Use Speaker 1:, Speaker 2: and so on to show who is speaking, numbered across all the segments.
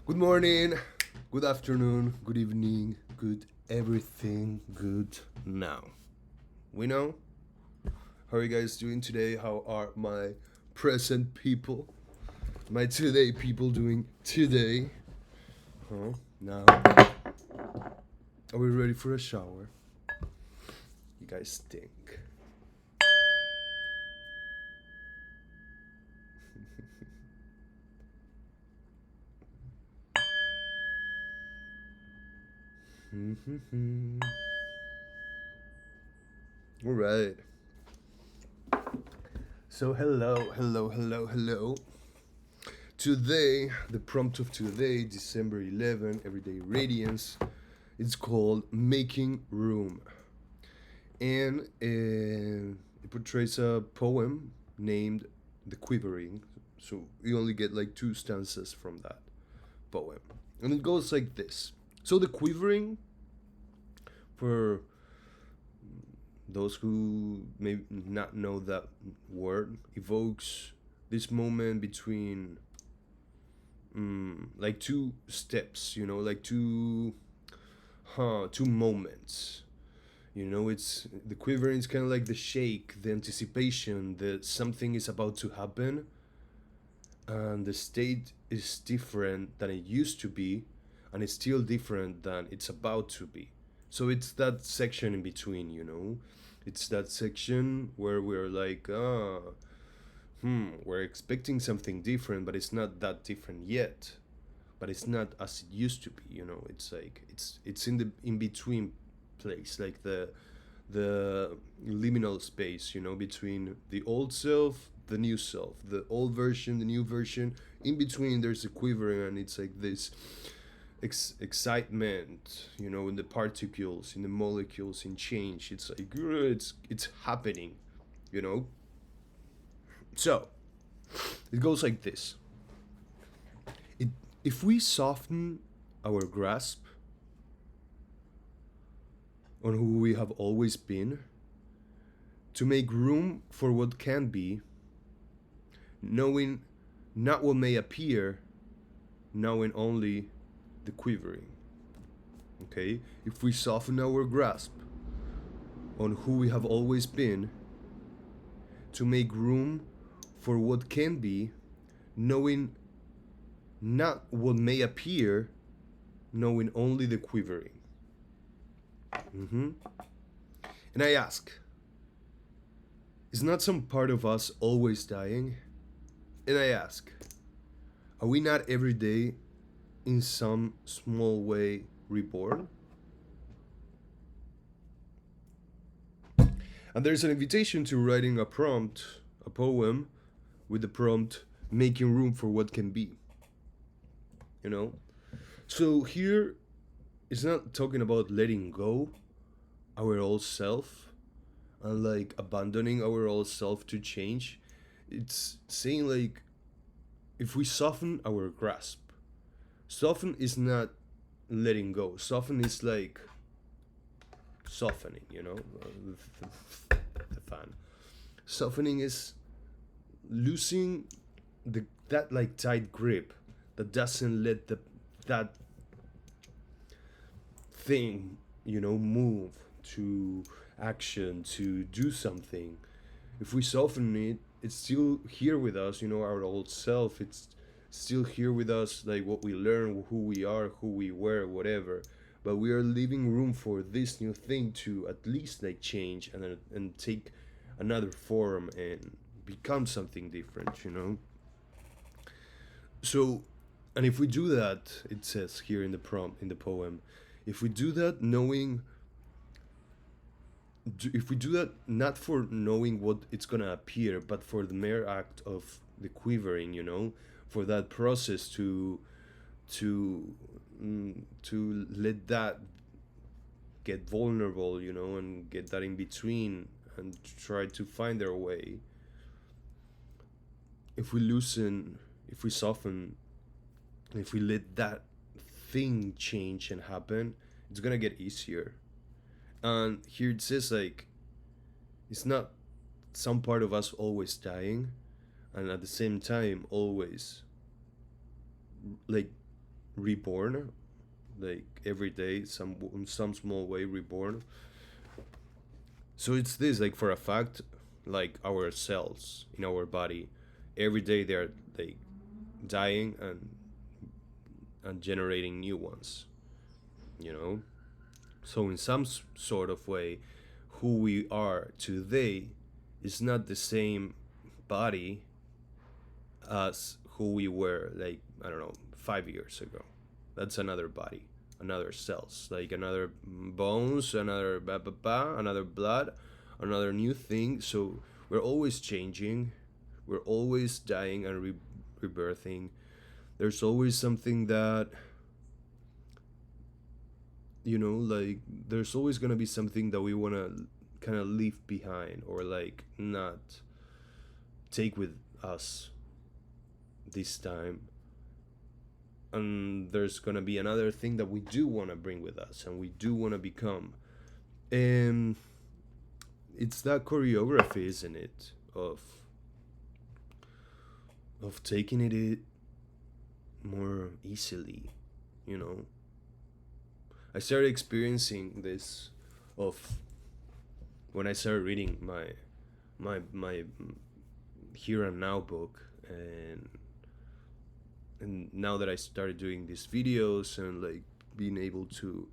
Speaker 1: Good morning, good afternoon, good evening, good everything good now. We know how are you guys doing today? How are my present people, my today people doing today? Huh? Now, are we ready for a shower? You guys stink. All right. So hello. Today, the prompt of today, December 11, Everyday Radiance, it's called Making Room. And it portrays a poem named The Quivering. So you only get like two stanzas from that poem. And it goes like this. So The Quivering, for those who may not know that word, evokes this moment between like two steps, like two moments. It's the quivering is kind of like the shake, the anticipation that something is about to happen, and the state is different than it used to be, and it's still different than it's about to be. So it's that section in between. It's that section where we're like, we're expecting something different, but it's not that different yet. But it's not as it used to be. It's like it's in the in between place, like the liminal space, between the old self, the new self, the old version, the new version. In between, there's a quivering, and it's like this excitement, in the particles, in the molecules, in change. It's like it's happening, you know. So it goes like this. It, if we soften our grasp on who we have always been, to make room for what can be, knowing not what may appear, knowing only the quivering. Okay? If we soften our grasp on who we have always been, to make room for what can be, knowing not what may appear, knowing only the quivering. And I ask, is not some part of us always dying? And I ask, are we not every day in some small way reborn? And there's an invitation to writing a prompt, a poem, with the prompt making room for what can be. You know? So here it's not talking about letting go our old self and like abandoning our old self to change. It's saying like if we soften our grasp, soften is not letting go. Soften is like softening, the fan. Softening is losing that like tight grip that doesn't let that thing move to action to do something. If we soften it, it's still here with us, our old self. It's still here with us, like what we learn, who we are, who we were, whatever. But we are leaving room for this new thing to at least like change and take another form and become something different. So, and if we do that, it says here in the prompt in the poem, if we do that knowing, if we do that not for knowing what it's gonna appear, but for the mere act of the quivering, for that process to to let that get vulnerable, and get that in between and try to find their way. If we loosen, if we soften, if we let that thing change and happen, it's gonna get easier. And here it says like it's not some part of us always dying, and at the same time always like reborn, like every day, in some small way reborn. So it's this, like for a fact, like our cells in our body, every day they're like dying and generating new ones. You know, so in some sort of way, who we are today is not the same body as who we were, like, I don't know, 5 years ago. That's another body, another cells, like another bones, another another blood, another new thing. So we're always changing, we're always dying and rebirthing. There's always something that, like, there's always gonna be something that we wanna kind of leave behind, or like not take with us this time. And there's gonna be another thing that we do want to bring with us and we do want to become. And it's that choreography, isn't it, of taking it more easily. you know I started experiencing this of when I started reading my Here and Now book. And now that I started doing these videos and like being able to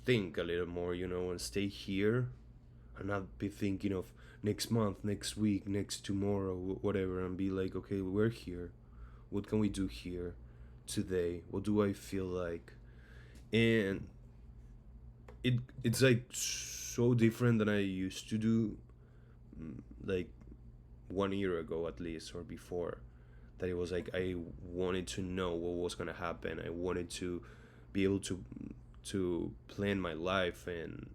Speaker 1: think a little more, and stay here and not be thinking of next month, next week, next tomorrow, whatever, and be like, okay, we're here. What can we do here today? What do I feel like? And it's like so different than I used to do, like 1 year ago at least, or before. That it was like I wanted to know what was gonna happen. I wanted to be able to plan my life and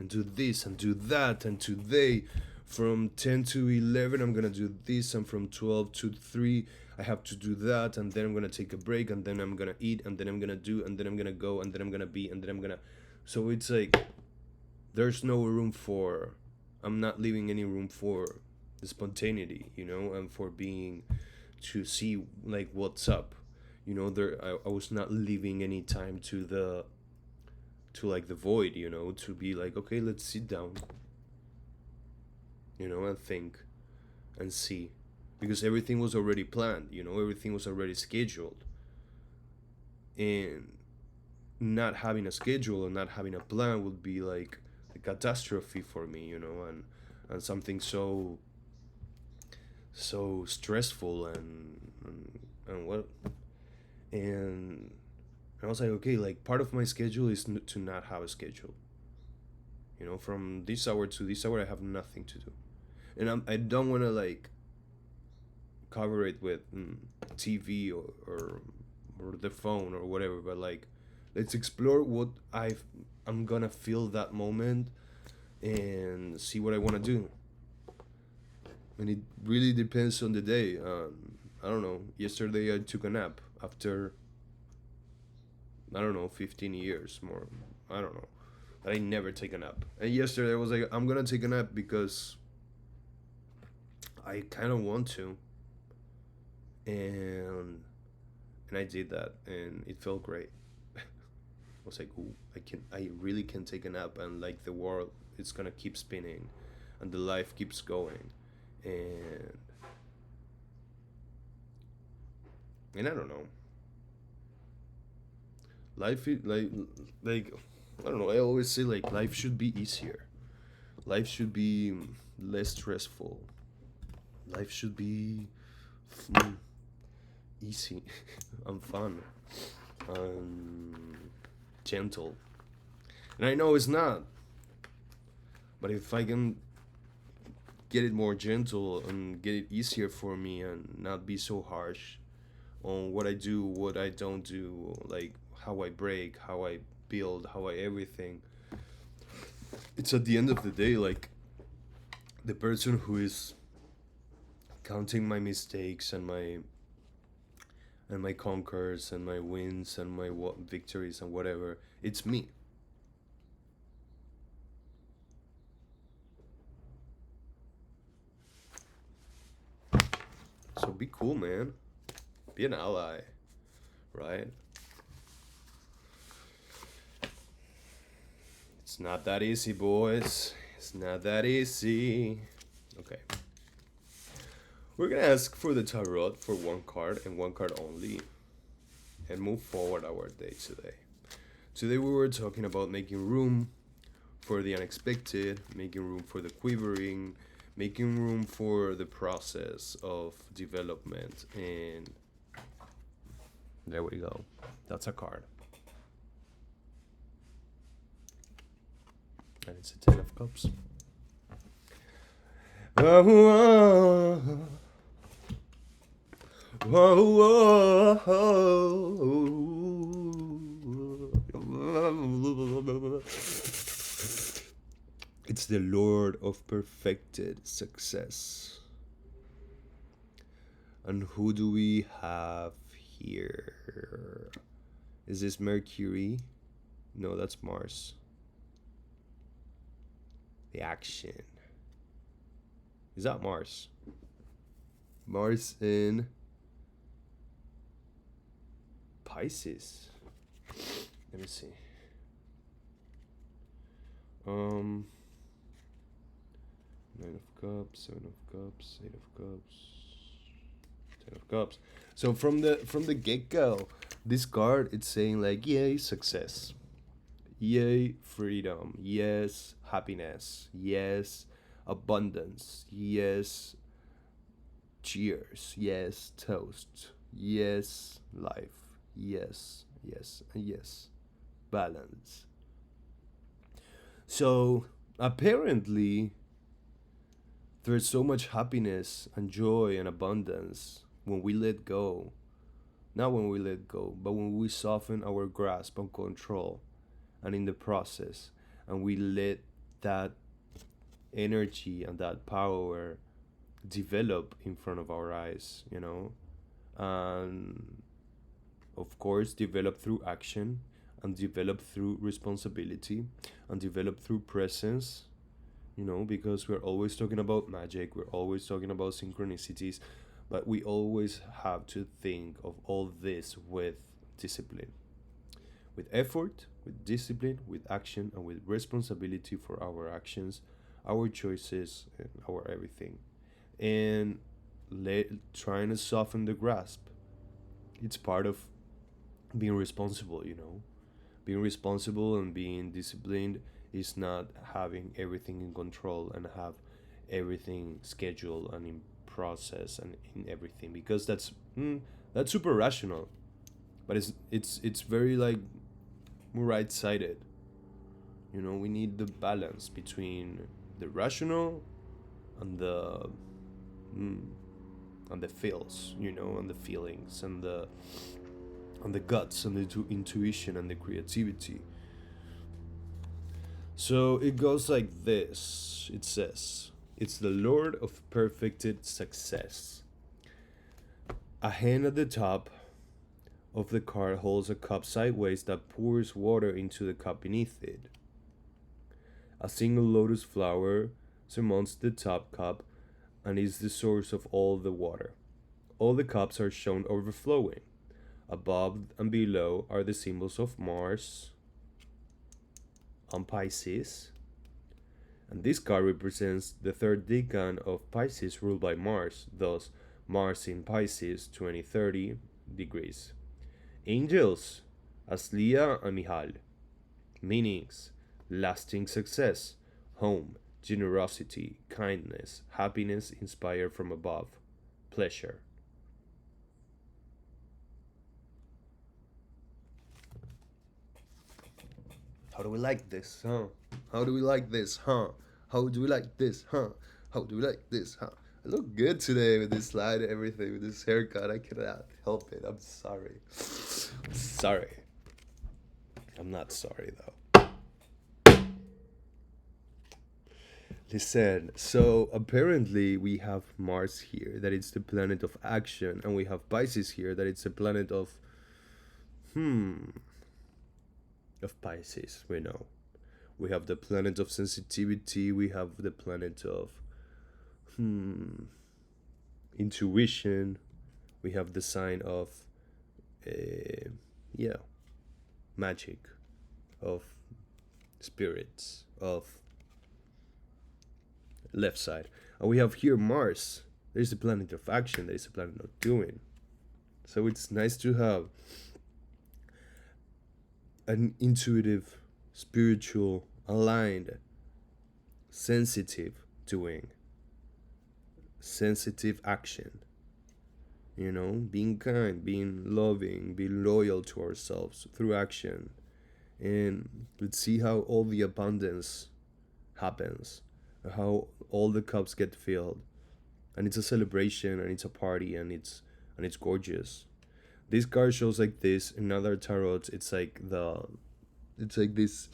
Speaker 1: do this and do that. And today, from 10 to 11, I'm gonna do this, and from 12 to 3, I have to do that, and then I'm gonna take a break, and then I'm gonna eat, and then I'm gonna do, and then I'm gonna go, and then I'm gonna be, and then I'm gonna. So it's like there's no room for. I'm not leaving any room for the spontaneity, and for being to see like what's up. I was not leaving any time to like the void, to be like, okay, let's sit down, and think and see, because everything was already planned, everything was already scheduled. And not having a schedule and not having a plan would be like a catastrophe for me, and something so stressful and what. And I was like, okay, like part of my schedule is to not have a schedule. From this hour to this hour, I have nothing to do, and I don't want to like cover it with TV or the phone or whatever. But like, let's explore what I'm gonna feel that moment and see what I want to do. And it really depends on the day. I don't know. Yesterday I took a nap after, I don't know, 15 years more. I don't know. But I never take a nap. And yesterday I was like, I'm gonna take a nap because I kind of want to. And I did that, and it felt great. I was like, ooh, I really can take a nap, and like the world is gonna keep spinning, and the life keeps going, and I don't know. Life is like I don't know. I always say like life should be easier. Life should be less stressful. Life should be mm, easy and fun and gentle. And I know it's not, but if I can get it more gentle and get it easier for me and not be so harsh on what I do, what I don't do, like how I break, how I build, how I everything. It's at the end of the day like the person who is counting my mistakes and my conquers and my wins and my victories and whatever. It's me. So be cool, man. Be an ally, right? It's not that easy, boys. It's not that easy. Okay. We're gonna ask for the tarot for one card and one card only, and move forward our day today. Today we were talking about making room for the unexpected, making room for the quivering, making room for the process of development, and there we go. That's a card. And it's a Ten of Cups. It's the Lord of perfected success. And who do we have here? Is this Mercury? No, that's Mars. The action. Is that Mars? Mars in Pisces. Let me see. Nine of Cups, Seven of Cups, Eight of Cups, Ten of Cups. So from the get-go, this card, it's saying like, yay, success. Yay, freedom. Yes, happiness. Yes, abundance. Yes, cheers. Yes, toast. Yes, life. Yes, yes, and yes, balance. So apparently, there's so much happiness and joy and abundance when we let go. Not when we let go, but when we soften our grasp and control, and in the process, and we let that energy and that power develop in front of our eyes, and of course develop through action, and develop through responsibility, and develop through presence, because we're always talking about magic, we're always talking about synchronicities, but we always have to think of all this with discipline, with effort, with discipline, with action, and with responsibility for our actions, our choices, and our everything. And trying to soften the grasp. It's part of being responsible, Being responsible and being disciplined is not having everything in control and have everything scheduled and in process and in everything, because that's super rational, but it's very like right-sided. We need the balance between the rational and the feels, and the feelings and the guts and the intuition and the creativity. So it goes like this. It says, it's the Lord of perfected success. A hand at the top of the card holds a cup sideways that pours water into the cup beneath it. A single lotus flower surmounts the top cup and is the source of all the water. All the cups are shown overflowing. Above and below are the symbols of Mars and Pisces. And this card represents the third decan of Pisces ruled by Mars, thus Mars in Pisces 20-30 degrees. Angels, Aslia and Mihal. Meanings: lasting success, home, generosity, kindness, happiness inspired from above, pleasure. How do we like this, huh? How do we like this, huh? How do we like this, huh? How do we like this, huh? I look good today with this slide and everything, with this haircut. I cannot help it. I'm sorry. Sorry. I'm not sorry, though. Listen, so apparently we have Mars here, that it's the planet of action, and we have Pisces here, that it's a planet of Pisces, we know. We have the planet of sensitivity, we have the planet of intuition, We have the sign of yeah, magic, of spirits, of left side. And we have here Mars. There's a planet of action, there's a planet of doing. So it's nice to have an intuitive, spiritual, aligned, sensitive doing, sensitive action. You know, being kind, being loving, being loyal to ourselves through action. And let's see how all the abundance happens, how all the cups get filled. And it's a celebration and it's a party and it's gorgeous. This card shows like this. In other tarots, it's like this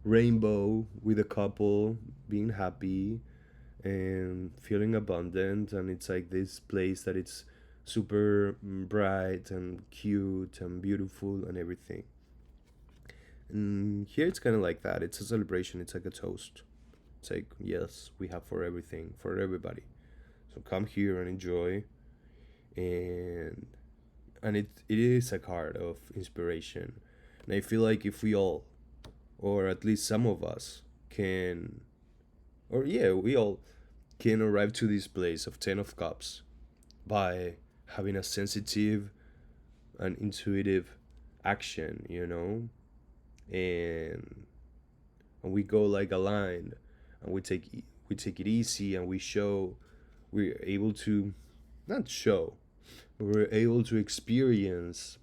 Speaker 1: rainbow with a couple being happy and feeling abundant, and it's like this place that it's super bright and cute and beautiful and everything. And here it's kind of like that. It's a celebration. It's like a toast. It's like, yes, we have for everything, for everybody. So come here and enjoy. And it is a card of inspiration. And I feel like if we all, or at least some of us, can, or yeah, we all can arrive to this place of Ten of Cups by having a sensitive and intuitive action, you know, and we go like aligned, and we take it easy, and we're able to not show, but we're able to experience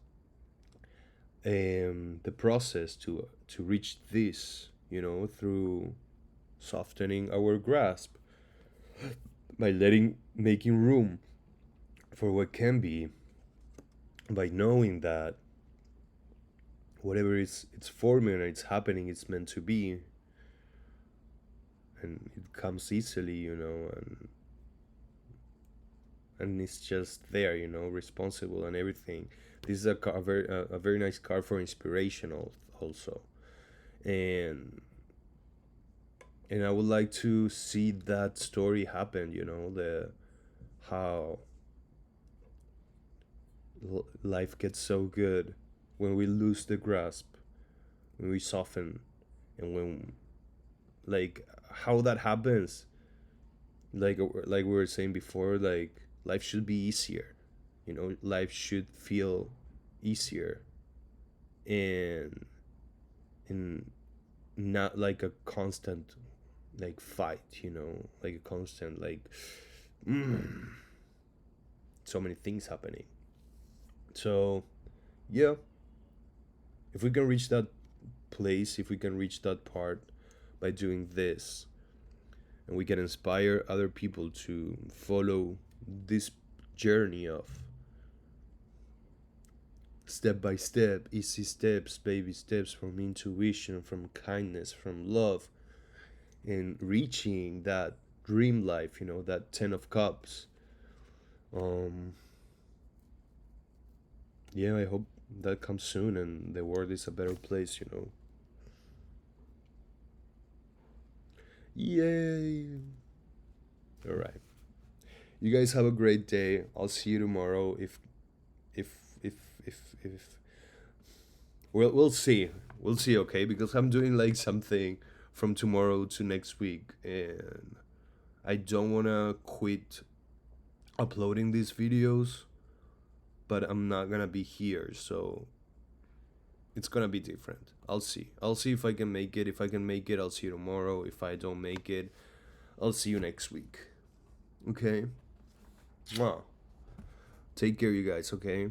Speaker 1: the process to reach this, you know, through softening our grasp by making room for what can be, by knowing that whatever it's forming and it's happening, it's meant to be, and it comes easily, you know, and it's just there, you know, responsible and everything. This is a very nice card for inspirational also, and I would like to see that story happen. You know, the how life gets so good when we lose the grasp, when we soften, and when like how that happens. Like we were saying before, like life should be easier. You know, life should feel easier, and and not like a constant like fight, you know, like a constant like mm, so many things happening. So yeah, if we can reach that place, if we can reach that part by doing this, and we can inspire other people to follow this journey of step by step, easy steps, baby steps, from intuition, from kindness, from love, and reaching that dream life, you know, that 10 of cups. um yeah, I hope that comes soon and the world is a better place, you know. Yay. All right, you guys have a great day. I'll see you tomorrow. If if if we'll see. We'll see, okay? Because I'm doing like something from tomorrow to next week, and I don't want to quit uploading these videos, but I'm not gonna be here, so it's gonna be different. I'll see. I'll see if I can make it. If I can make it, I'll see you tomorrow. If I don't make it, I'll see you next week. Okay? Wow. Take care, you guys, okay?